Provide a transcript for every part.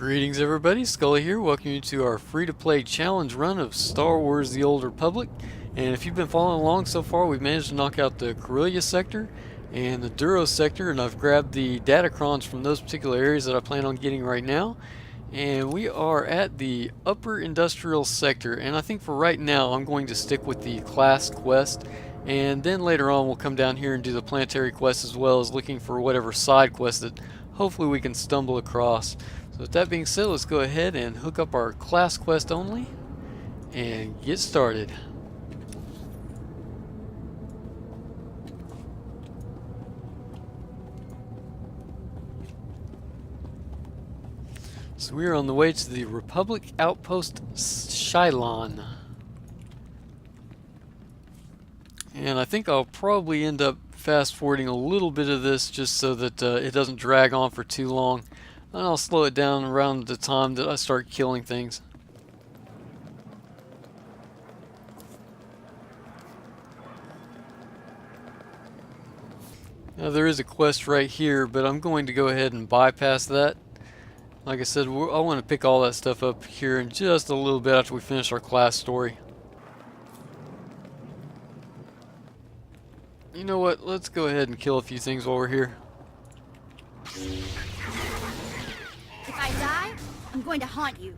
Greetings everybody, Scully here, welcome you to our free-to-play challenge run of Star Wars The Old Republic. And if you've been following along so far, we've managed to knock out the Corellia sector and the Duros sector, and I've grabbed the datacrons from those particular areas that I plan on getting right now. And we are at the upper industrial sector, and I think for right now I'm going to stick with the class quest, and then later on we'll come down here and do the planetary quest, as well as looking for whatever side quest that hopefully we can stumble across. So with that being said, let's go ahead and hook up our class quest only and get started. So we are on the way to the Republic Outpost Shylon. And I think I'll probably end up fast forwarding a little bit of this just so that it doesn't drag on for too long. And I'll slow it down around the time that I start killing things. Now there is a quest right here, but I'm going to go ahead and bypass that. Like I said, I want to pick all that stuff up here in just a little bit after we finish our class story. You know what? Let's go ahead and kill a few things while we're here. If I die, I'm going to haunt you.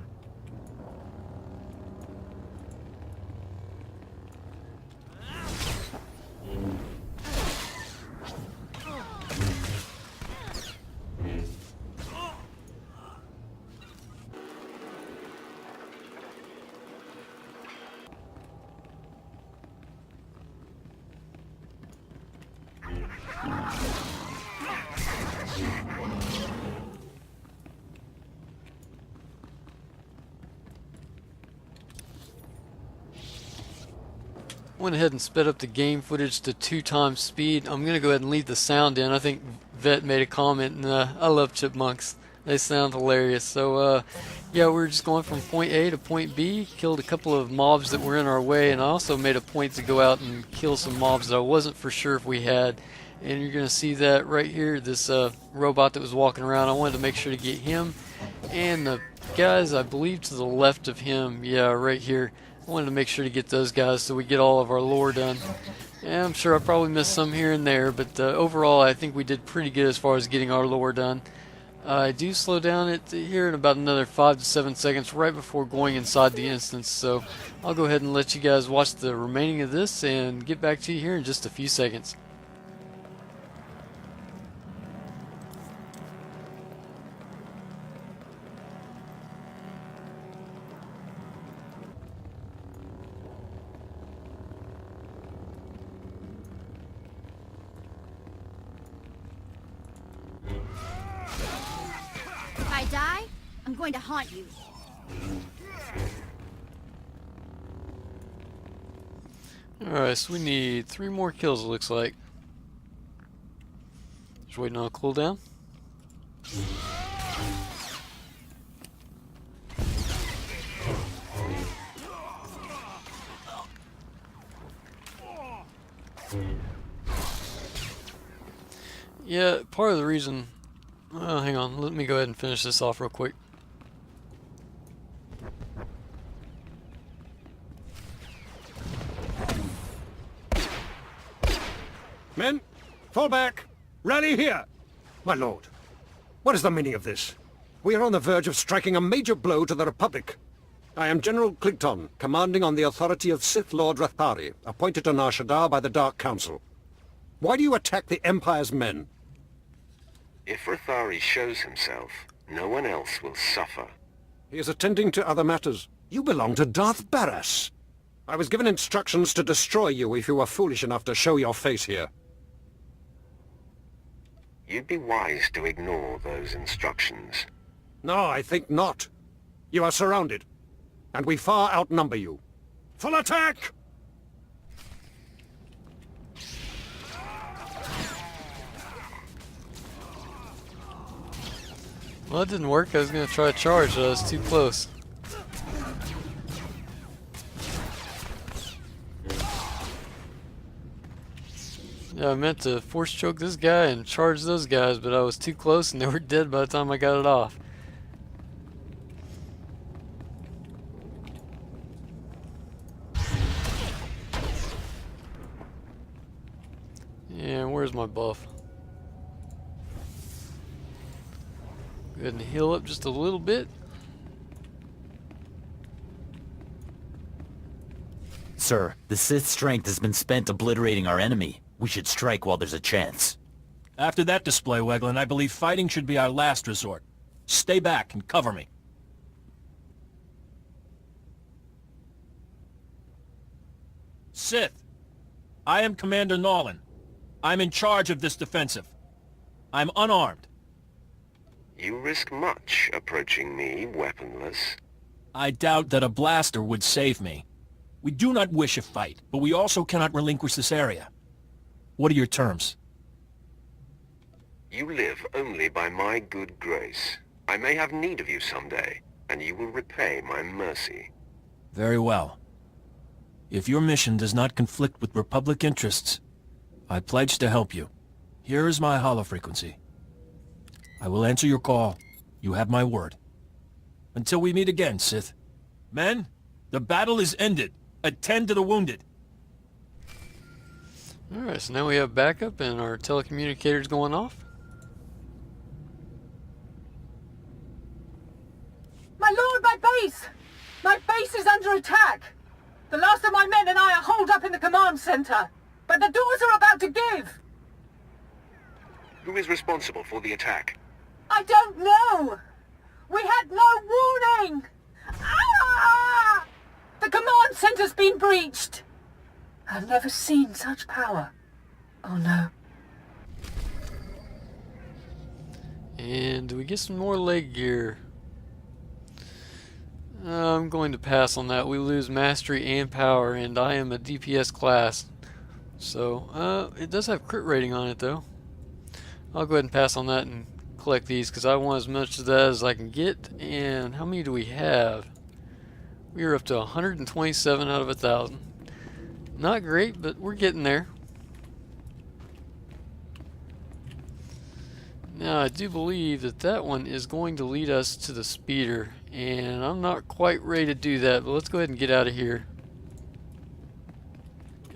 Went ahead and sped up the game footage to 2x speed. I'm going to go ahead and leave the sound in. I think Vet made a comment, and I love chipmunks. They sound hilarious. So, yeah, we're just going from point A to point B. Killed a couple of mobs that were in our way, and I also made a point to go out and kill some mobs that I wasn't for sure if we had. And you're going to see that right here, this robot that was walking around. I wanted to make sure to get him. And the guys, I believe, to the left of him, yeah, right here. I wanted to make sure to get those guys so we get all of our lore done. Yeah, I'm sure I probably missed some here and there, but overall I think we did pretty good as far as getting our lore done. I do slow down it here in about another 5 to 7 seconds right before going inside the instance, so I'll go ahead and let you guys watch the remaining of this and get back to you here in just a few seconds. If I die, I'm going to haunt you. Alright, so we need 3 more kills, it looks like. Just waiting on a cooldown. Yeah, part of the reason... Oh, hang on, let me go ahead and finish this off real quick. Men, fall back. Rally here. My lord, what is the meaning of this? We are on the verge of striking a major blow to the Republic. I am General Clinton, commanding on the authority of Sith Lord Rathari, appointed to Nar Shaddaa by the Dark Council. Why do you attack the Empire's men? If Rathari shows himself, no one else will suffer. He is attending to other matters. You belong to Darth Barras. I was given instructions to destroy you if you were foolish enough to show your face here. You'd be wise to ignore those instructions. No, I think not. You are surrounded, and we far outnumber you. Full attack! Well, that didn't work. I was going to try to charge, but I was too close. Yeah, I meant to force choke this guy and charge those guys, but I was too close and they were dead by the time I got it off. And where's my buff? Go ahead and heal up just a little bit. Sir, the Sith's strength has been spent obliterating our enemy. We should strike while there's a chance. After that display, Weglin, I believe fighting should be our last resort. Stay back and cover me. Sith, I am Commander Nolan. I'm in charge of this defensive. I'm unarmed. You risk much approaching me weaponless. I doubt that a blaster would save me. We do not wish a fight, but we also cannot relinquish this area. What are your terms? You live only by my good grace. I may have need of you someday, and you will repay my mercy. Very well. If your mission does not conflict with Republic interests, I pledge to help you. Here is my holofrequency. I will answer your call. You have my word. Until we meet again, Sith. Men, the battle is ended. Attend to the wounded. Alright, so now we have backup and our telecommunicators going off. My lord, my base! My base is under attack! The last of my men and I are holed up in the command center, but the doors are about to give! Who is responsible for the attack? I don't know! We had no warning! Ah! The command center's been breached! I've never seen such power. Oh no. And do we get some more leg gear? I'm going to pass on that. We lose mastery and power, and I am a DPS class. So, it does have crit rating on it though. I'll go ahead and pass on that and collect these because I want as much of that as I can get. And how many do we have? We are up to 127 out of 1,000. Not great, but we're getting there. Now, I do believe that that one is going to lead us to the speeder, and I'm not quite ready to do that, but let's go ahead and get out of here.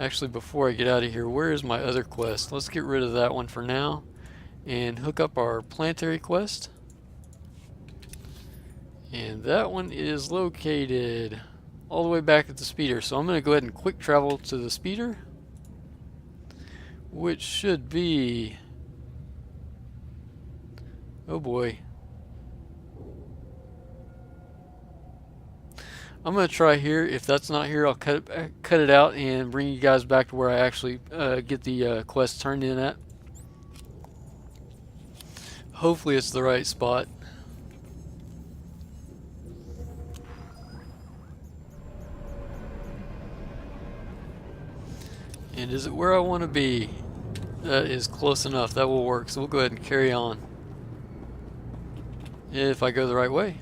Actually, before I get out of here, where is my other quest? Let's get rid of that one for now and hook up our Planetary quest. And that one is located all the way back at the speeder. So I'm going to go ahead and quick travel to the speeder, which should be... oh boy. I'm going to try here. If that's not here, I'll cut it out and bring you guys back to where I actually get the quest turned in at. Hopefully it's the right spot. And is it where I want to be? That is close enough. That will work. So we'll go ahead and carry on. If I go the right way.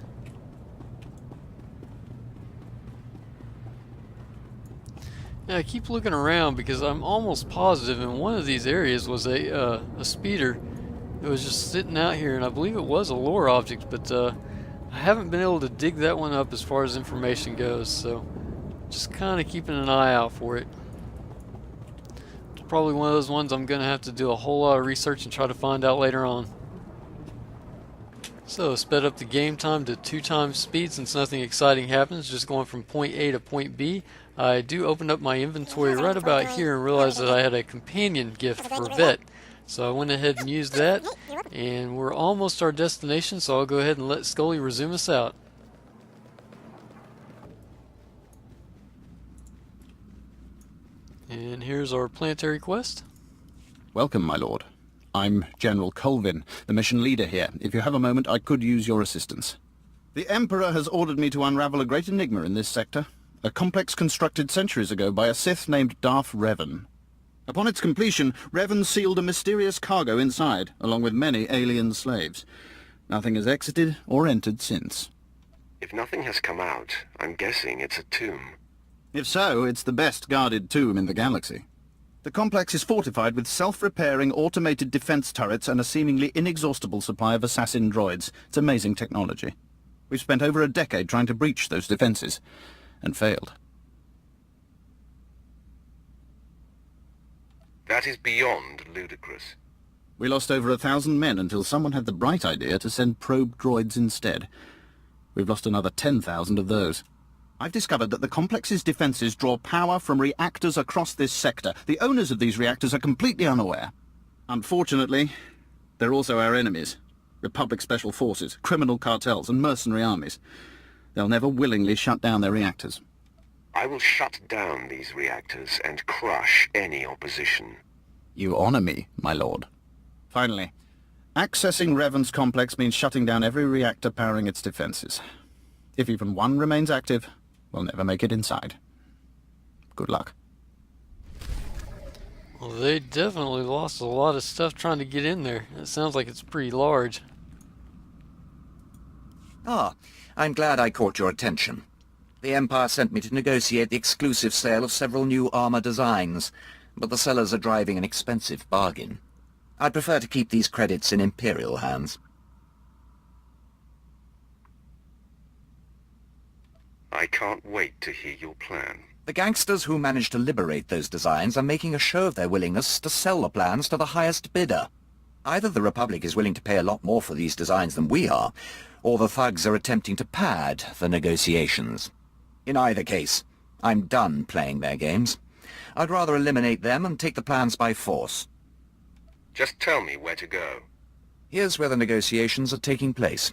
Now I keep looking around because I'm almost positive in one of these areas was a speeder. It was just sitting out here, and I believe it was a lore object, but I haven't been able to dig that one up as far as information goes, so just kind of keeping an eye out for it. It's probably one of those ones I'm going to have to do a whole lot of research and try to find out later on. So sped up the game time to 2 times speed since nothing exciting happens, just going from point A to point B. I do open up my inventory right about here and realize that I had a companion gift for Vet. So I went ahead and used that, and we're almost our destination, so I'll go ahead and let Scully resume us out. And here's our Planetary quest. Welcome, my lord. I'm General Colvin, the mission leader here. If you have a moment, I could use your assistance. The Emperor has ordered me to unravel a great enigma in this sector. A complex constructed centuries ago by a Sith named Darth Revan. Upon its completion, Revan sealed a mysterious cargo inside, along with many alien slaves. Nothing has exited or entered since. If nothing has come out, I'm guessing it's a tomb. If so, it's the best-guarded tomb in the galaxy. The complex is fortified with self-repairing automated defense turrets and a seemingly inexhaustible supply of assassin droids. It's amazing technology. We've spent over a decade trying to breach those defenses, and failed. That is beyond ludicrous. We lost over 1,000 men until someone had the bright idea to send probe droids instead. We've lost another 10,000 of those. I've discovered that the complex's defenses draw power from reactors across this sector. The owners of these reactors are completely unaware. Unfortunately, they're also our enemies. Republic Special Forces, criminal cartels, and mercenary armies. They'll never willingly shut down their reactors. I will shut down these reactors and crush any opposition. You honor me, my lord. Finally, accessing Revan's complex means shutting down every reactor powering its defenses. If even one remains active, we'll never make it inside. Good luck. Well, they definitely lost a lot of stuff trying to get in there. It sounds like it's pretty large. Ah, I'm glad I caught your attention. The Empire sent me to negotiate the exclusive sale of several new armor designs, but the sellers are driving an expensive bargain. I'd prefer to keep these credits in Imperial hands. I can't wait to hear your plan. The gangsters who managed to liberate those designs are making a show of their willingness to sell the plans to the highest bidder. Either the Republic is willing to pay a lot more for these designs than we are, or the thugs are attempting to pad the negotiations. In either case, I'm done playing their games. I'd rather eliminate them and take the plans by force. Just tell me where to go. Here's where the negotiations are taking place.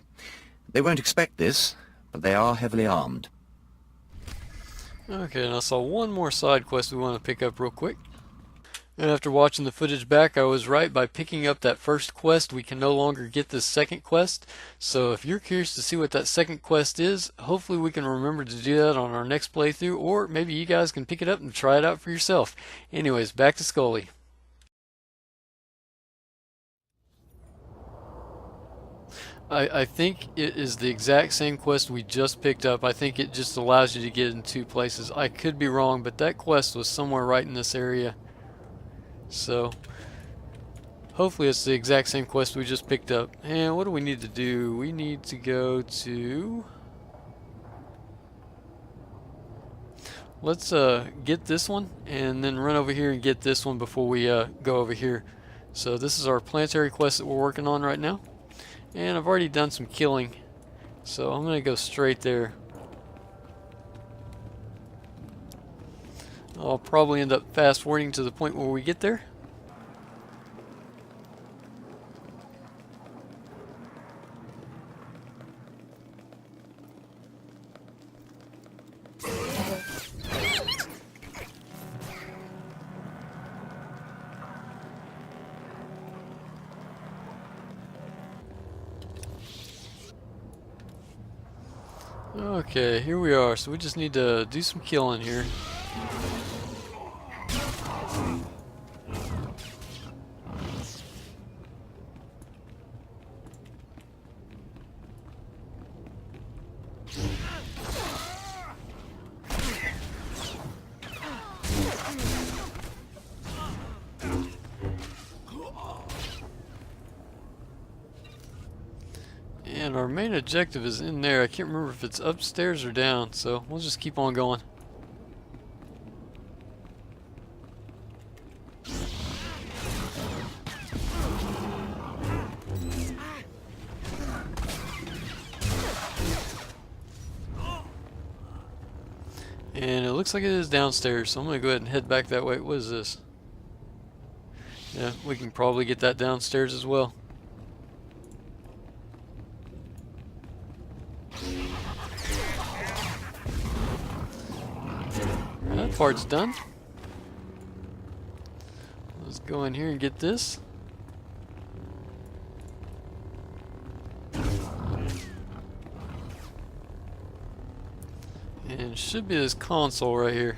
They won't expect this, but they are heavily armed. Okay, and I saw one more side quest we want to pick up real quick. And after watching the footage back, I was right. By picking up that first quest, we can no longer get this second quest. So if you're curious to see what that second quest is, hopefully we can remember to do that on our next playthrough, or maybe you guys can pick it up and try it out for yourself. Anyways, back to Scully. I think it is the exact same quest we just picked up. I think it just allows you to get in two places. I could be wrong, but that quest was somewhere right in this area. So, hopefully it's the exact same quest we just picked up. And what do we need to do? We need to go to... Let's get this one, and then run over here and get this one before we go over here. So this is our Planetary quest that we're working on right now. And I've already done some killing, so I'm going to go straight there. I'll probably end up fast forwarding to the point where we get there. Okay, here we are. So we just need to do some killing here. And our main objective is in there. I can't remember if it's upstairs or down, so we'll just keep on going. And it looks like it is downstairs, so I'm going to go ahead and head back that way. What is this? Yeah, we can probably get that downstairs as well. That part's done. Let's go in here and get this. And it should be this console right here.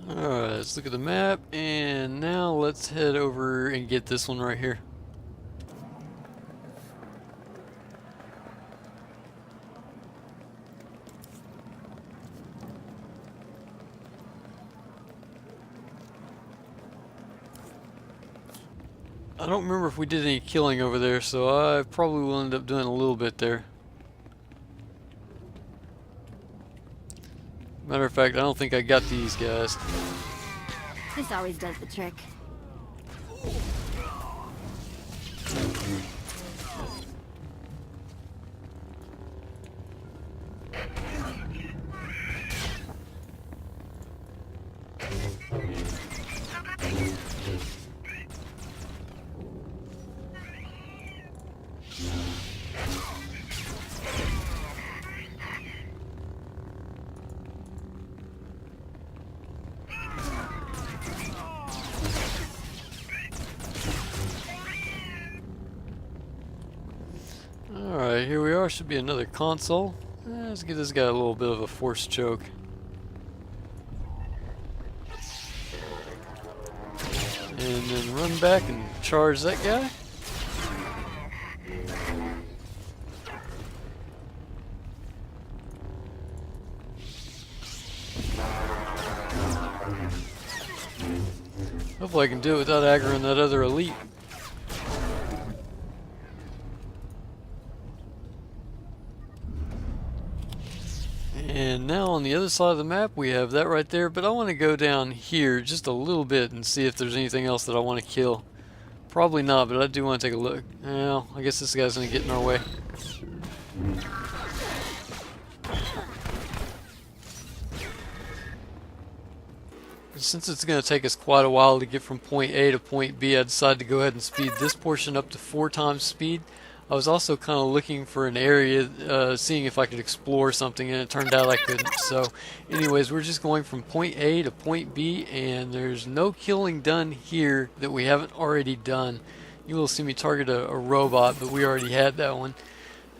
Alright, let's look at the map, and now let's head over and get this one right here. I don't remember if we did any killing over there, so I probably will end up doing a little bit there. Matter of fact, I don't think I got these guys. This always does the trick. Alright, here we are. Should be another console. Let's give this guy a little bit of a force choke. And then run back and charge that guy. Hopefully I can do it without aggroing that other elite. And now on the other side of the map we have that right there, but I want to go down here just a little bit and see if there's anything else that I want to kill. Probably not, but I do want to take a look. Well, I guess this guy's going to get in our way. Since it's going to take us quite a while to get from point A to point B, I decided to go ahead and speed this portion up to 4 times speed. I was also kind of looking for an area, seeing if I could explore something, and it turned out I couldn't. So anyways, we're just going from point A to point B, and there's no killing done here that we haven't already done. You will see me target a robot, but we already had that one.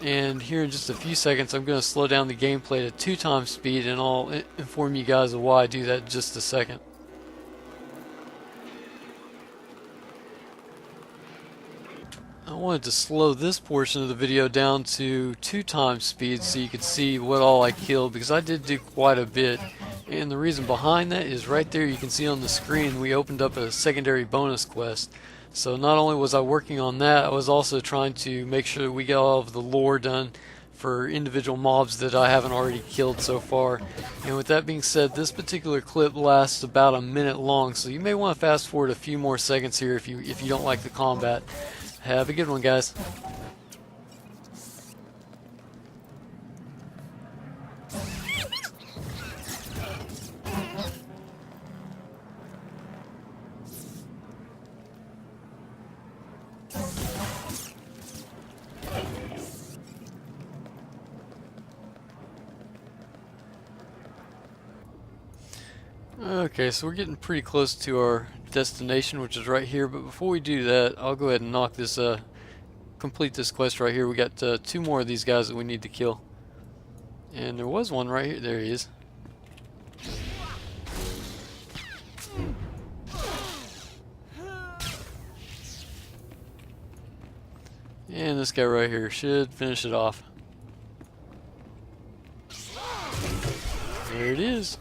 And here in just a few seconds I'm going to slow down the gameplay to 2 times speed, and I'll inform you guys of why I do that in just a second. I wanted to slow this portion of the video down to 2 times speed so you could see what all I killed, because I did do quite a bit. And the reason behind that is right there, you can see on the screen we opened up a secondary bonus quest. So not only was I working on that, I was also trying to make sure that we get all of the lore done for individual mobs that I haven't already killed so far. And with that being said, this particular clip lasts about a minute long, so you may want to fast forward a few more seconds here if you don't like the combat. Have a good one, guys. Okay, so we're getting pretty close to our destination, which is right here, but before we do that, I'll go ahead and knock this, complete this quest right here. We got 2 more of these guys that we need to kill. And there was one right here. There he is. And this guy right here should finish it off. There it is.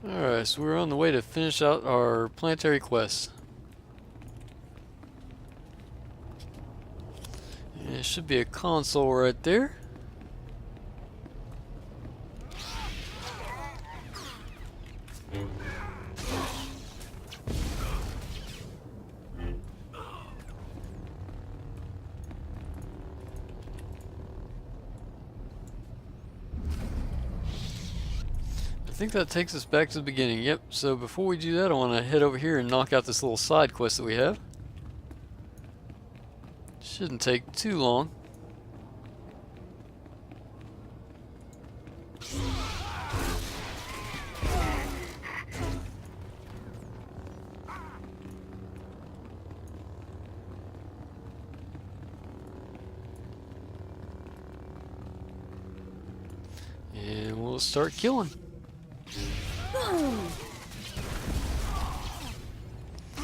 Alright, so we're on the way to finish out our planetary quest. And it should be a console right there. I think that takes us back to the beginning. Yep, so before we do that, I want to head over here and knock out this little side quest that we have. Shouldn't take too long. And we'll start killing.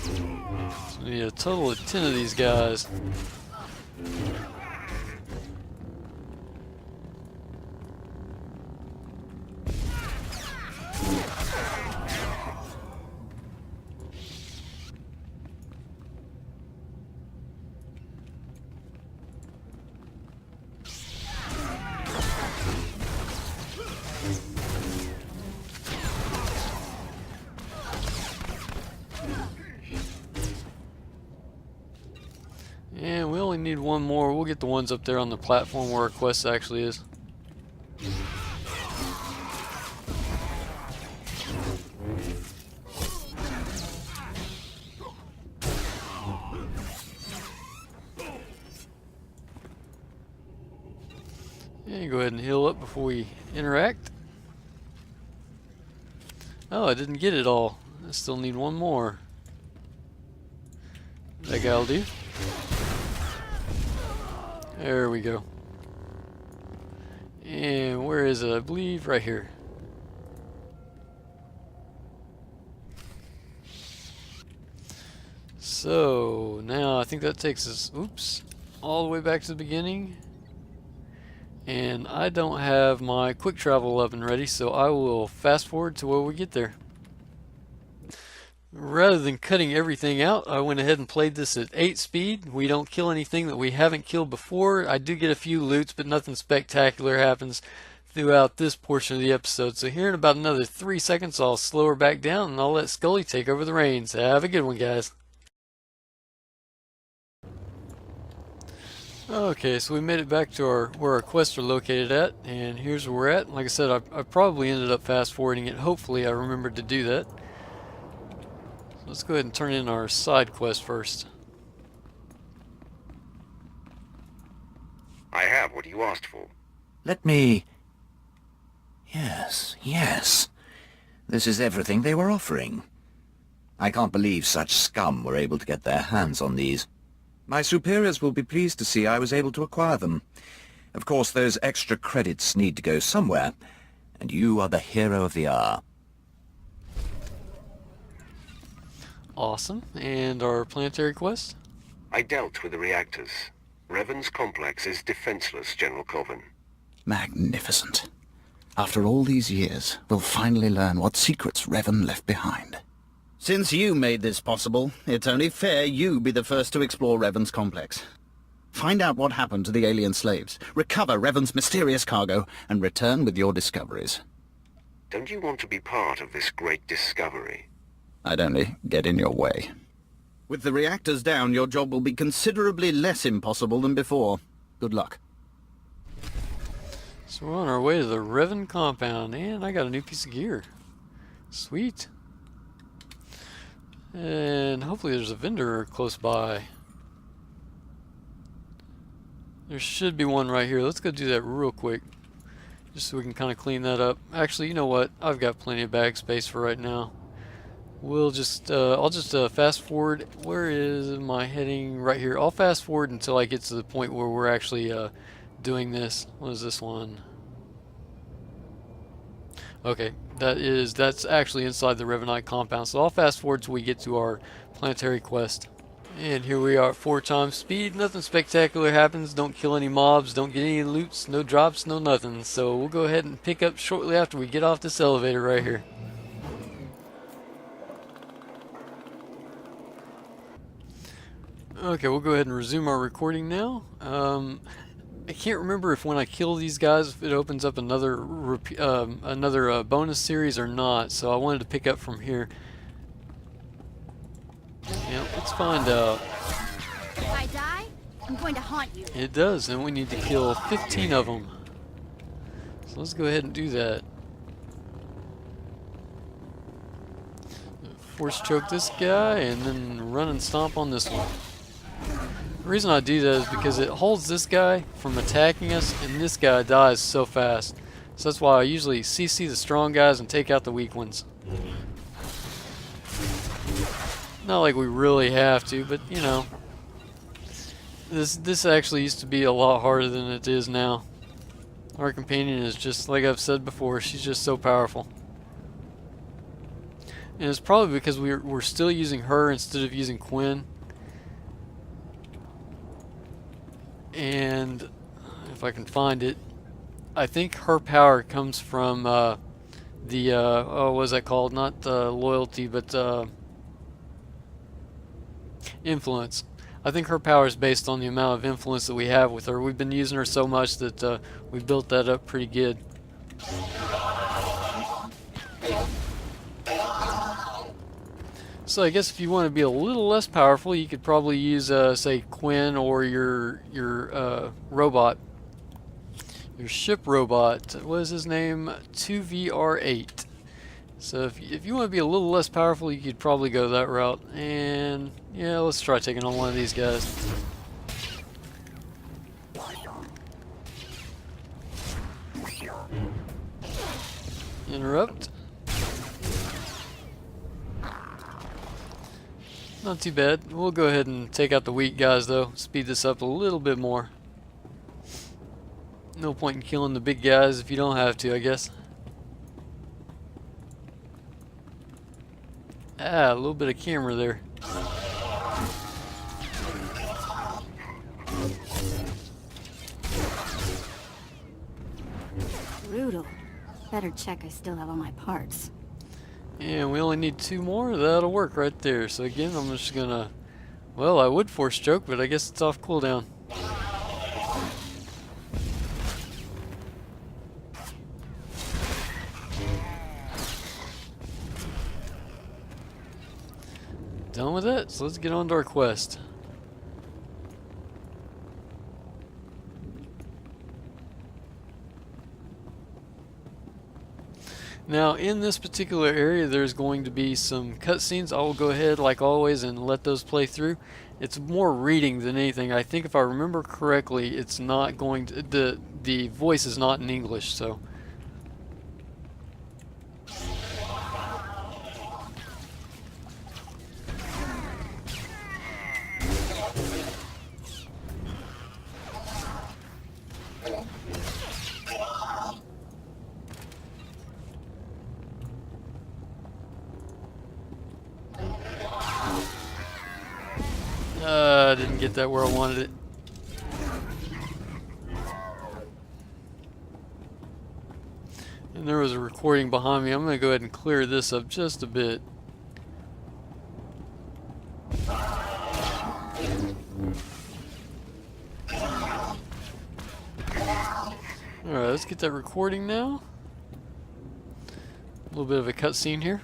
So we need a total of 10 of these guys. need one more. We'll get the ones up there on the platform where our quest actually is. And go ahead and heal up before we interact. Oh, I didn't get it all. I still need one more. That guy'll do. There we go. And where is it? I believe right here. So now I think that takes us, oops, all the way back to the beginning. And I don't have my quick travel up and ready, so I will fast forward to where we get there. Rather than cutting everything out, I went ahead and played this at 8 speed. We don't kill anything that we haven't killed before. I do get a few loots, but nothing spectacular happens throughout this portion of the episode. So here in about another 3 seconds, I'll slow her back down and I'll let Scully take over the reins. Have a good one, guys. Okay, so we made it back to where our quests are located at, and here's where we're at. Like I said, I probably ended up fast forwarding it. Hopefully I remembered to do that. So let's go ahead and turn in our side quest first. I have what you asked for. Let me... Yes. This is everything they were offering. I can't believe such scum were able to get their hands on these. My superiors will be pleased to see I was able to acquire them. Of course, those extra credits need to go somewhere, and you are the hero of the hour. Awesome. And our planetary quest? I dealt with the reactors. Revan's complex is defenseless, General Colvin. Magnificent. After all these years, we'll finally learn what secrets Revan left behind. Since you made this possible, it's only fair you be the first to explore Revan's complex. Find out what happened to the alien slaves, recover Revan's mysterious cargo, and return with your discoveries. Don't you want to be part of this great discovery? I'd only get in your way. With the reactors down, your job will be considerably less impossible than before. Good luck. So we're on our way to the Revan compound, and I got a new piece of gear. Sweet. And hopefully there's a vendor close by. There should be one right here. Let's go do that real quick, just so we can kind of clean that up. Actually, you know what? I've got plenty of bag space for right now. We'll just, I'll just fast forward. Where is my heading? Right here. I'll fast forward until I get to the point where we're actually doing this. What is this one? Okay, that's actually inside the Revanite compound. So I'll fast forward till we get to our planetary quest. And here we are at 4 times speed. Nothing spectacular happens. Don't kill any mobs. Don't get any loots. No drops. No nothing. So we'll go ahead and pick up shortly after we get off this elevator right here. Okay, we'll go ahead and resume our recording now. I can't remember if when I kill these guys, if it opens up another bonus series or not. So I wanted to pick up from here. Yeah, let's find out. If I die, I'm going to haunt you. It does, and we need to kill 15 of them. So let's go ahead and do that. Force choke this guy, and then run and stomp on this one. The reason I do that is because it holds this guy from attacking us, and this guy dies so fast. So that's why I usually CC the strong guys and take out the weak ones. Not like we really have to, but you know, this actually used to be a lot harder than it is now. Our companion is just, like I've said before, she's just so powerful. And it's probably because we're still using her instead of using Quinn. And if I can find it, I think her power comes from oh, what is that called? Not loyalty, but influence. I think her power is based on the amount of influence that we have with her. We've been using her so much that we built that up pretty good. So I guess if you want to be a little less powerful, you could probably use, say, Quinn or your robot, your ship robot. What is his name? 2VR8. So if you want to be a little less powerful, you could probably go that route. And yeah, let's try taking on one of these guys. Interrupt. Not too bad. We'll go ahead and take out the weak guys though. Speed this up a little bit more. No point in killing the big guys if you don't have to, I guess. Ah, a little bit of camera there. Brutal. Better check I still have all my parts. And we only need 2 more. That'll work right there. So again, I'm just gonna... Well, I would force choke, but I guess it's off cooldown. Done with it, so let's get on to our quest. Now, in this particular area, there's going to be some cutscenes. I will go ahead, like always, and let those play through. It's more reading than anything. I think if I remember correctly, it's not going to... The voice is not in English, so... I didn't get that where I wanted it. And there was a recording behind me. I'm going to go ahead and clear this up just a bit. Alright, let's get that recording now. A little bit of a cutscene here.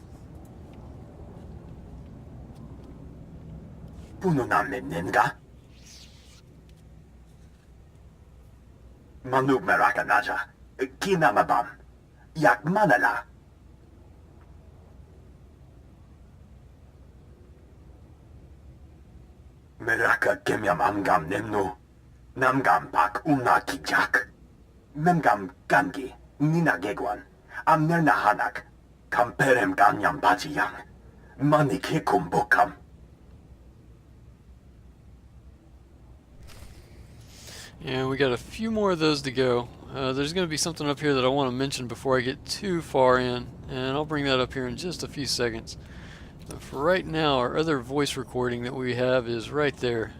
Pununamnimninga Manub Marakanaja Kinamabam Yak Manala Meraka Kemyam Amgam Nemnu Namgam Pak Kijak Memgam Gangi Nina Gegwan Amnerna Hanak Kamperem Ganyam Bajiyang Manik Hikum Bokam. And we got a few more of those to go. There's going to be something up here that I want to mention before I get too far in, and I'll bring that up here in just a few seconds. But for right now, our other voice recording that we have is right there.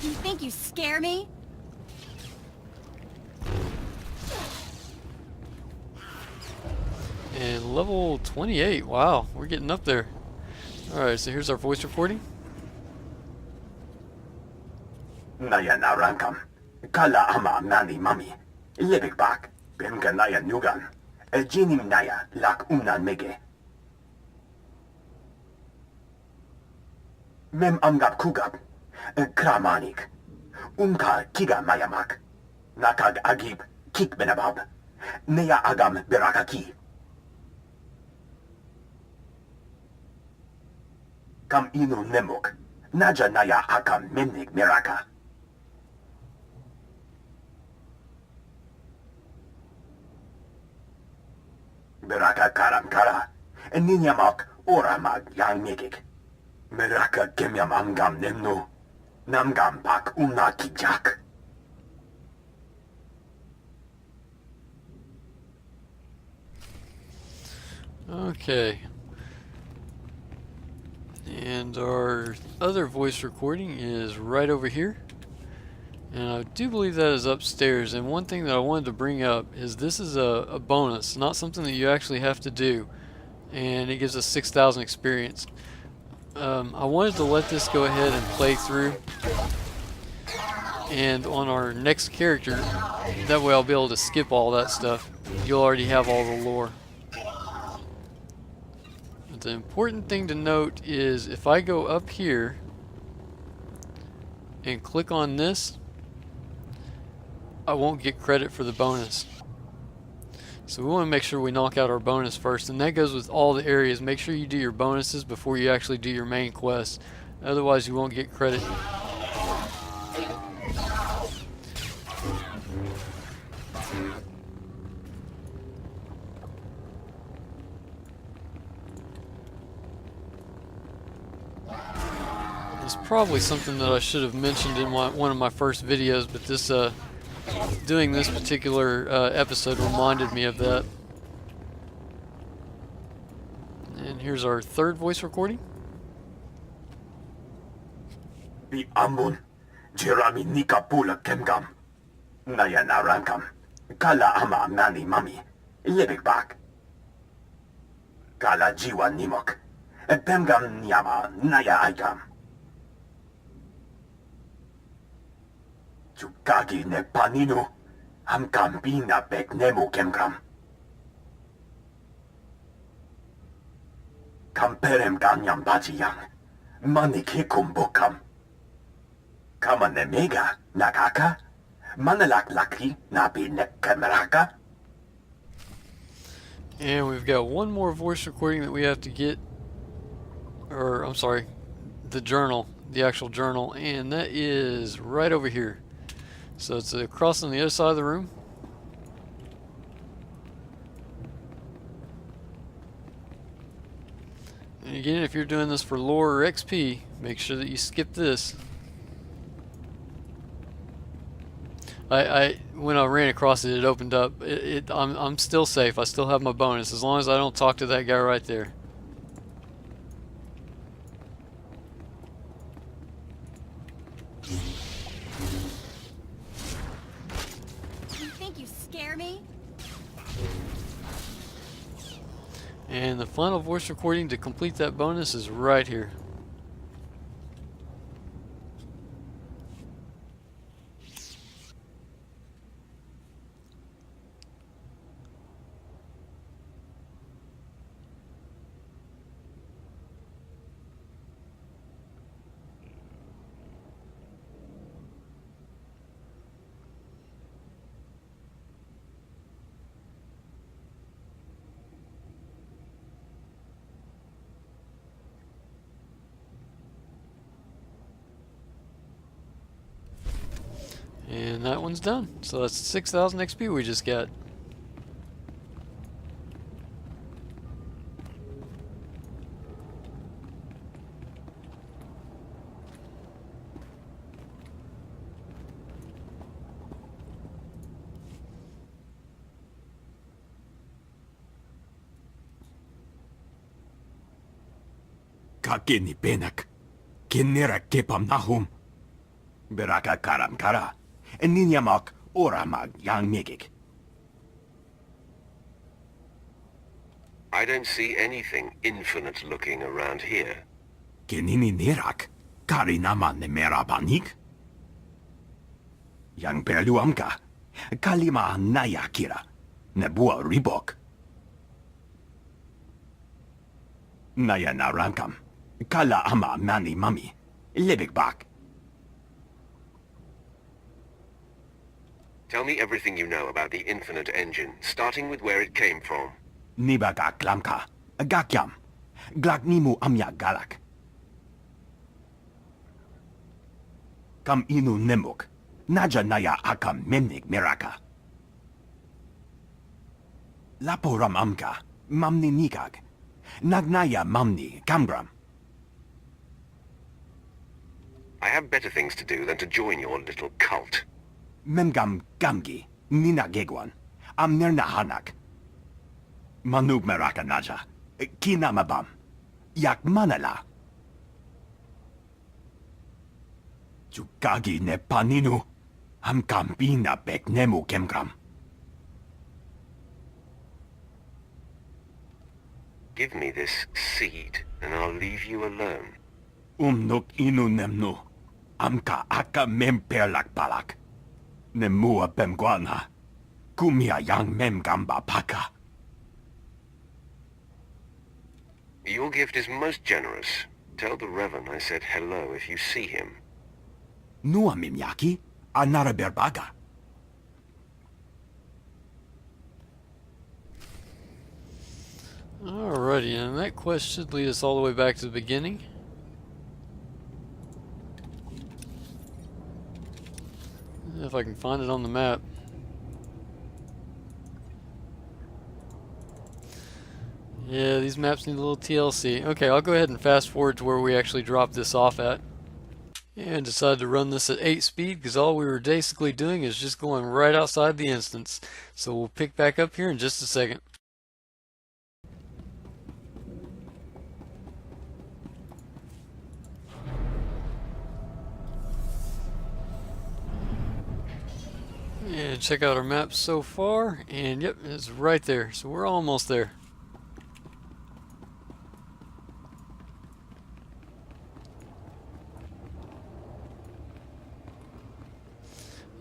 You think you scare me? And level 28, wow, we're getting up there. Alright, so here's our voice recording. Naya Narankam, Kala Ama Nani Mami, Lebik Bak, Bemka Naya Nugan, Jinim Naya, Lak Umnan Mege. Mem Amgab Kugab, Kramanik, Umka Kiga Mayamak, Nakag Agib, Kik Benabab, Neya Agam Berakaki. Kam inu nemuk, naja naya akam memnik miraka. Miraka karam kara, ninyamak oramag yang mikik. Miraka kemyam amgam nemnu, namgam pak kijak. Okay. And our other voice recording is right over here. And I do believe that is upstairs. And one thing that I wanted to bring up is this is a bonus, not something that you actually have to do. And it gives us 6,000 experience. I wanted to let this go ahead and play through, and on our next character, that way I'll be able to skip all that stuff. You'll already have all the lore. But the important thing to note is if I go up here and click on this, I won't get credit for the bonus. So we want to make sure we knock out our bonus first, and that goes with all the areas. Make sure you do your bonuses before you actually do your main quest. Otherwise you won't get credit. It's probably something that I should have mentioned in one of my first videos, but this doing this particular episode reminded me of that. And here's our third voice recording. Bi ambun, Jerami nika pula kemgam. Naya narankam. Kala ama nani mami. Lebik bak. Kala jiwa nimok. Pemgam nyama naya aikam. Chukagi ne paninu. Hamkam bina bek nemu kemgam. Kamperem ganyam bajiyang. Manik hikum bukam. Kama ne mega nakaka. Manalak laki nabi ne kameraka. And we've got one more voice recording that we have to get, or I'm sorry, the journal, the actual journal, and that is right over here. So it's across on the other side of the room. And again, if you're doing this for lore or XP, make sure that you skip this. When I ran across it, it opened up. I'm still safe. I still have my bonus as long as I don't talk to that guy right there. You think you scare me? And the final voice recording to complete that bonus is right here. And that one's done. So that's 6,000 XP we just got. Kakini benak. Kinera kepam nahum. Beraka karam kara. Ninyamak oramag yang megik. I don't see anything infinite looking around here. Kinini nerak. Kari naman ne merabanik. Yang perluamka. Kalima naya kira. Nebua ribok. Naya narankam. Kala ama mani mami. Lebik bak. Tell me everything you know about the Infinite Engine, starting with where it came from. Nibaga klamka. Gakyam. Glaknimu amya galak. Kam inu nemuk. Naja naya akam memnik meraka. Laporam amka. Mamni nikag. Nagnaya mamni kamgram. I have better things to do than to join your little cult. Memgam gamgi. Nina gegwan. Amnerna hanak. Manub meraka naja. Kinamabam. Yak manala. Chukagi ne paninu. Hamkam bina bek nemu kemgram. Give me this seed, and I'll leave you alone. Umnuk inu nemnu. Amka aka memperlak balak. Nemua bemguana. Kumia yang memgamba paka. Your gift is most generous. Tell the Revan I said hello if you see him. Nua mimyaki. Anara berbaga. Alrighty, and that quest should lead us all the way back to the beginning. If I can find it on the map. Yeah, these maps need a little TLC. Okay, I'll go ahead and fast forward to where we actually dropped this off at. And decided to run this at 8 speed because all we were basically doing is just going right outside the instance. So we'll pick back up here in just a second. And check out our map so far, and yep, it's right there. So we're almost there.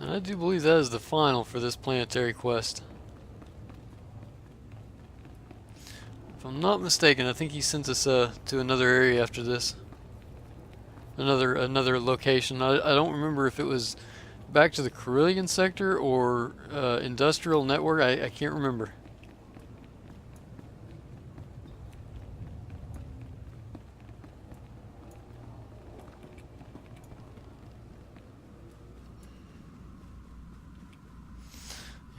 And I do believe that is the final for this planetary quest. If I'm not mistaken, I think he sent us to another area after this. Another location. I don't remember if it was back to the Carillion sector or industrial network. I can't remember.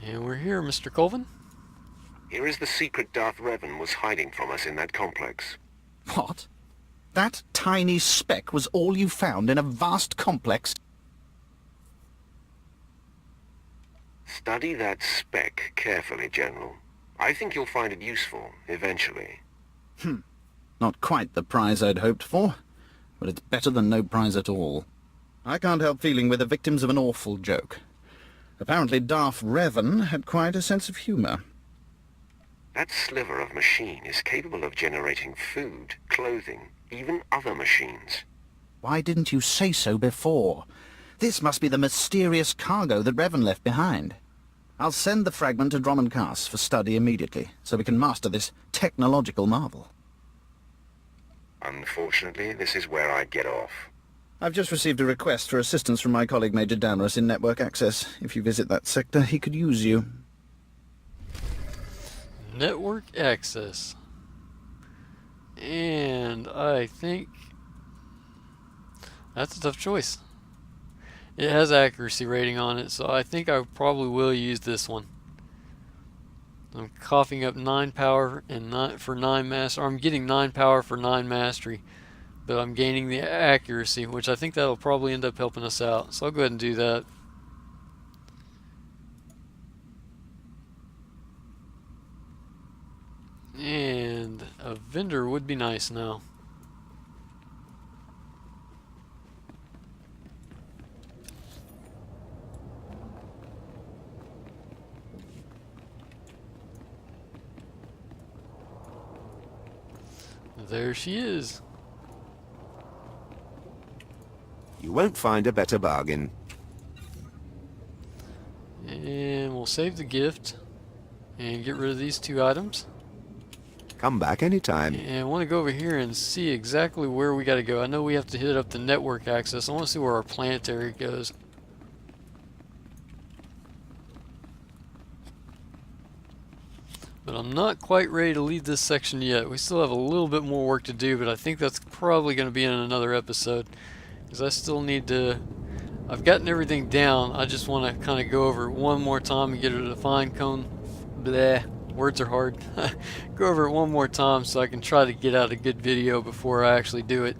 And we're here, Mr. Colvin. Here is the secret Darth Revan was hiding from us in that complex. What? That tiny speck was all you found in a vast complex? Study that speck carefully, General. I think you'll find it useful, eventually. Not quite the prize I'd hoped for, but it's better than no prize at all. I can't help feeling we're the victims of an awful joke. Apparently Darth Revan had quite a sense of humor. That sliver of machine is capable of generating food, clothing, even other machines. Why didn't you say so before? This must be the mysterious cargo that Revan left behind. I'll send the fragment to Drummond Cass for study immediately, so we can master this technological marvel. Unfortunately, this is where I get off. I've just received a request for assistance from my colleague Major Danvers in network access. If you visit that sector, he could use you. Network access. And I think that's a tough choice. It has accuracy rating on it, so I think I probably will use this one. I'm coughing up 9 power and for 9 mastery. I'm getting 9 power for 9 mastery, but I'm gaining the accuracy, which I think that'll probably end up helping us out. So I'll go ahead and do that. And a vendor would be nice now. There she is. You won't find a better bargain. And we'll save the gift and get rid of these 2 items. Come back anytime. And I want to go over here and see exactly where we got to go. I know we have to hit up the network access. I want to see where our planetary goes. But I'm not quite ready to leave this section yet. We still have a little bit more work to do, but I think that's probably going to be in another episode. Because I still need to... I've gotten everything down. I just want to kind of go over it one more time and get it a fine cone. Bleh. Words are hard. Go over it one more time so I can try to get out a good video before I actually do it.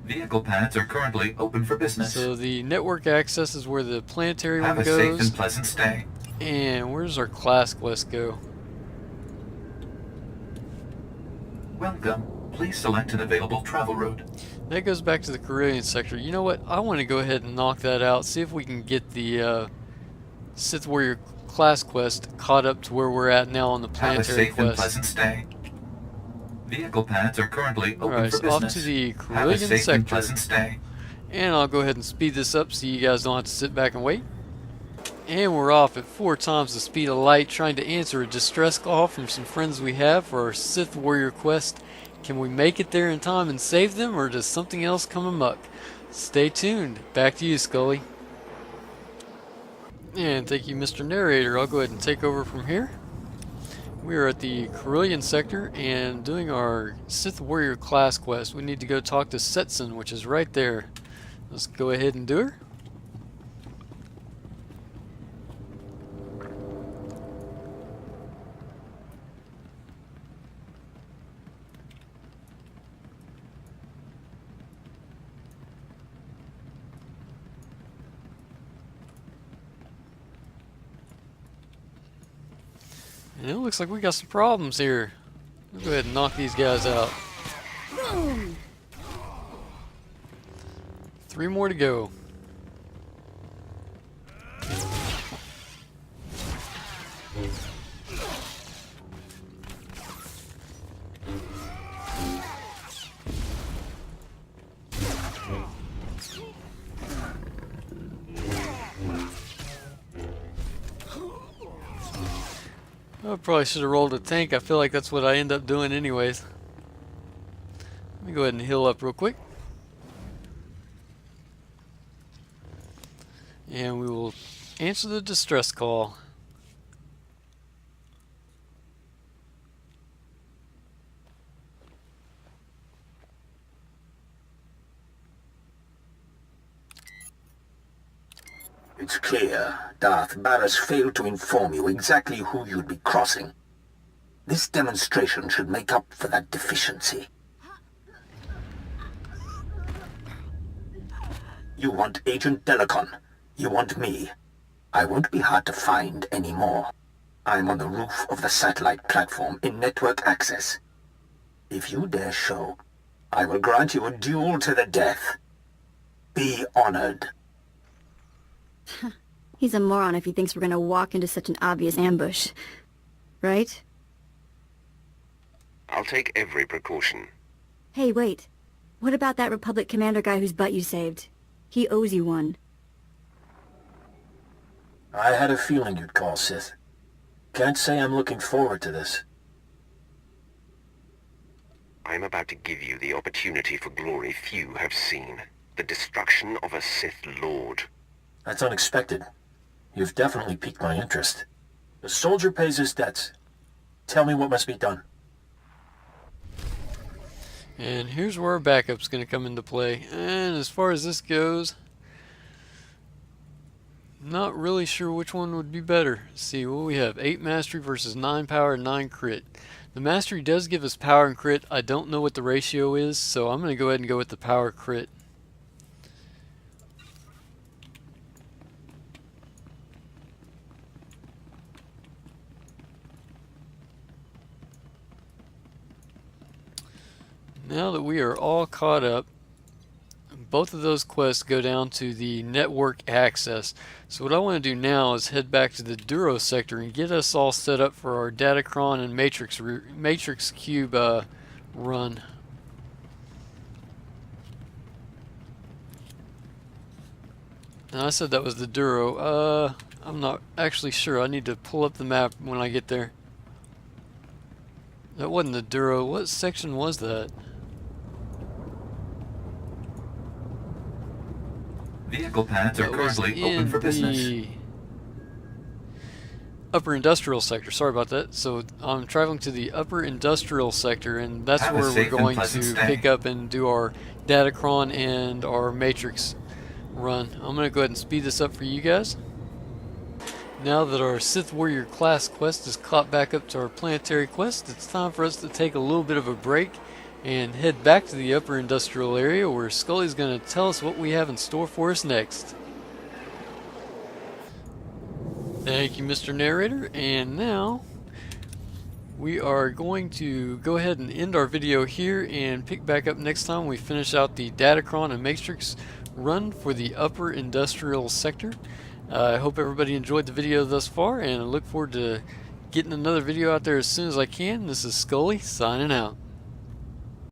Vehicle pads are currently open for business. So the network access is where the planetary Have one a goes. safe and pleasant stay. And where does our class quest go? Welcome. Please select an available travel route. That goes back to the Carillion sector. You know what? I want to go ahead and knock that out. See if we can get the Sith Warrior class quest caught up to where we're at now on the planetary Have a safe and quest. pleasant stay. Vehicle pads are currently open Alright, for so off business. to the Have a Carillion safe and sector. pleasant stay. And I'll go ahead and speed this up so you guys don't have to sit back and wait. And we're off at 4 times the speed of light, trying to answer a distress call from some friends we have for our Sith Warrior quest. Can we make it there in time and save them, or does something else come amok? Stay tuned. Back to you, Scully. And thank you, Mr. Narrator. I'll go ahead and take over from here. We are at the Carillion sector and doing our Sith Warrior class quest. We need to go talk to Setsun, which is right there. Let's go ahead and do her. And it looks like we got some problems here. Let's go ahead and knock these guys out. Boom! 3 more to go. I probably should have rolled a tank. I feel like that's what I end up doing anyways. Let me go ahead and heal up real quick. And we will answer the distress call. It's clear Darth Barras failed to inform you exactly who you'd be crossing. This demonstration should make up for that deficiency. You want Agent Delicon. You want me. I won't be hard to find anymore. I'm on the roof of the satellite platform in network access. If you dare show, I will grant you a duel to the death. Be honored. He's a moron if he thinks we're gonna walk into such an obvious ambush. Right? I'll take every precaution. Hey, wait. What about that Republic commander guy whose butt you saved? He owes you one. I had a feeling you'd call, Sith. Can't say I'm looking forward to this. I'm about to give you the opportunity for glory few have seen. The destruction of a Sith Lord. That's unexpected. You've definitely piqued my interest. The soldier pays his debts. Tell me what must be done. And here's where our backup's going to come into play. And as far as this goes, not really sure which one would be better. Let's see what we have. 8 mastery versus 9 power and 9 crit. The mastery does give us power and crit. I don't know what the ratio is, so I'm going to go ahead and go with the power crit. Now that we are all caught up, both of those quests go down to the network access. So what I want to do now is head back to the Duro sector and get us all set up for our Datacron and Matrix Cube run. And I said that was the Duro. I'm not actually sure. I need to pull up the map when I get there. That wasn't the Duro. What section was that? Vehicle pads are currently open for business. Upper industrial sector. Sorry about that. So I'm traveling to the upper industrial sector, and that's where we're going to pick up and do our Datacron and our Matrix run. I'm going to go ahead and speed this up for you guys. Now that our Sith Warrior class quest is caught back up to our Planetary quest, it's time for us to take a little bit of a break and head back to the upper industrial area where Scully's going to tell us what we have in store for us next. Thank you, Mr. Narrator. And now we are going to go ahead and end our video here and pick back up next time we finish out the Datacron and Matrix run for the upper industrial sector. I hope everybody enjoyed the video thus far, and I look forward to getting another video out there as soon as I can. This is Scully signing out.